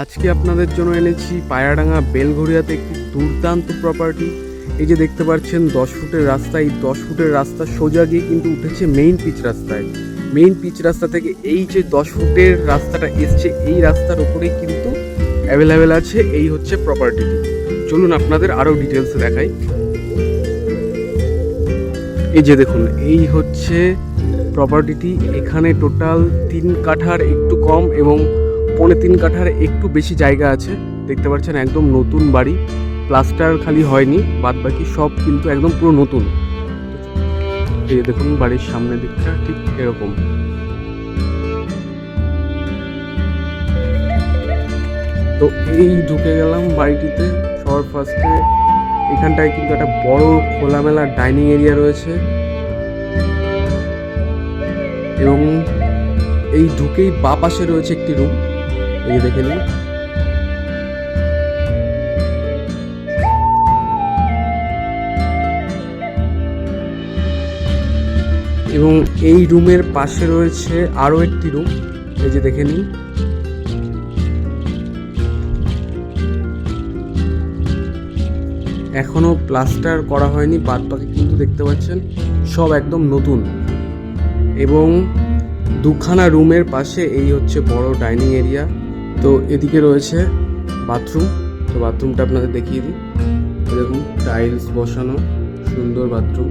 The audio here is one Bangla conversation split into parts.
আজকে আপনাদের জন্য এনেছি পায়রাডাঙ্গা বেলঘরিয়াতে একটি দুর্দান্ত প্রপার্টি। এই যে দেখতে পাচ্ছেন 10 ফুটের রাস্তা, এই 10 ফুটের রাস্তা সোজা গিয়ে কিন্তু উঠেছে মেইন পিচ রাস্তায়। মেইন পিচ রাস্তা থেকে এই যে 10 ফুটের রাস্তাটা এসছে, এই রাস্তার ওপরেই কিন্তু অ্যাভেলেবেল আছে এই হচ্ছে প্রপার্টিটি। চলুন আপনাদের আরও ডিটেলসে দেখাই। এই যে দেখুন, এই হচ্ছে প্রপার্টিটি। এখানে টোটাল 3 কাঠার একটু কম এবং 3.25 কাঠার একটু বেশি জায়গা আছে। দেখতে পাচ্ছেন একদম নতুন বাড়ি, প্লাস্টার খালি হয়নি, বাদ বাকি সব কিন্তু একদম পুরো নতুন। এই দেখুন বাড়ির সামনের দিকটা ঠিক এরকম। তো এই ঢুকে গেলাম বাড়িটিতে। সবার ফার্স্টে এখানটায় কিন্তু একটা বড় খোলামেলা ডাইনিং এরিয়া রয়েছে এবং এই ঢুকেই বাঁ পাশে রয়েছে একটি রুম, এই যে দেখে নিন। এবং এই রুমের পাশে রয়েছে আরো একটি রুম, এই যে দেখে নিন। এখনো প্লাস্টার করা হয়নি, বাদ বাকি কিন্তু দেখতে পাচ্ছেন সব একদম নতুন। এবং দুখানা রুমের পাশে এই হচ্ছে বড় ডাইনিং এরিয়া। তো এদিকে রয়েছে বাথরুম। তো বাথরুমটা আপনাদের দেখিয়ে দিই। দেখুন টাইলস বসানো, সুন্দর বাথরুম।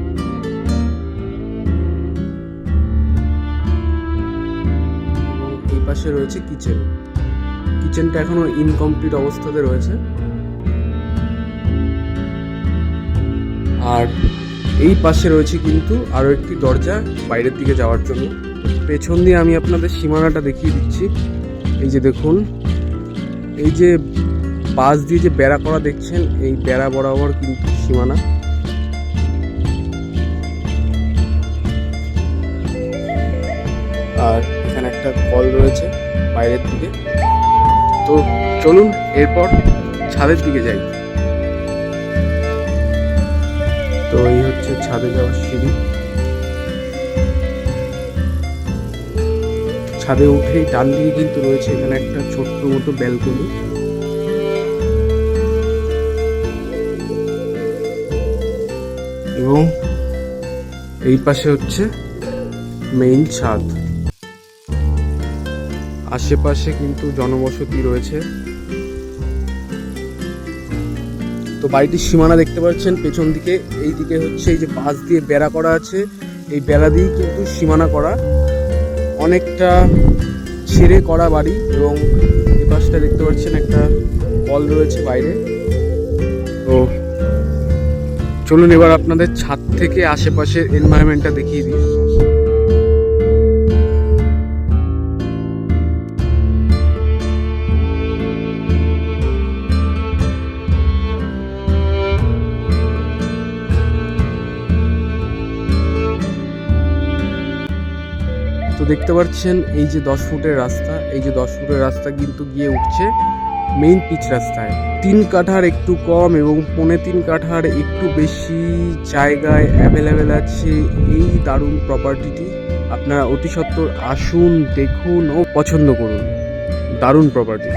এবং এই পাশে রয়েছে কিচেন। কিচেনটা এখনো ইনকমপ্লিট অবস্থাতে রয়েছে। আর এই পাশে রয়েছে কিন্তু আরো একটি দরজা বাইরের দিকে যাওয়ার জন্য। পেছন দিয়ে আমি আপনাদের সীমানাটা দেখিয়ে দিচ্ছি। এই যে দেখুন, এই যে পাশ দিয়ে যে বেড়া করা দেখছেন, এই বেড়া বরাবর কিন্তু সীমানা। আর এখানে একটা কল রয়েছে বাইরের দিকে। তো চলুন এরপর ছাদের দিকে যাই। তো এই হচ্ছে ছাদে যাওয়ার সিঁড়ি। ছাদে উঠেই ডান দিকে কিন্তু রয়েছে এখানে একটা ছোট্ট মতো ব্যালকনি। এবং এই পাশে হচ্ছে মেইন ছাদ। আশেপাশে কিন্তু জনবসতি রয়েছে। তো বাড়িটির সীমানা দেখতে পাচ্ছেন পেছন দিকে। এই দিকে হচ্ছে এই যে পাশ দিয়ে বেড়া করা আছে, এই বেড়া দিয়েই কিন্তু সীমানা করা, অনেকটা ছেড়ে করা বাড়ি। এবং এই পাশটা দেখতে পাচ্ছেন একটা কল রয়েছে বাইরে। তো চলুন এবার আপনাদের ছাদ থেকে আশেপাশের এনভায়রনমেন্টটা দেখিয়ে দিই। তো দেখতে পাচ্ছেন এই যে 10 ফুটের রাস্তা, এই যে 10 ফুটের রাস্তা কিন্তু গিয়ে উঠছে মেইন পিচ রাস্তায়। 3 কাঠার একটু কম এবং 3.25 কাঠার একটু বেশি জায়গায় অ্যাভেলেবেল আছে এই দারুণ প্রপার্টিটি। আপনারা অতি সত্বর আসুন, দেখুন ও পছন্দ করুন। দারুণ প্রপার্টি।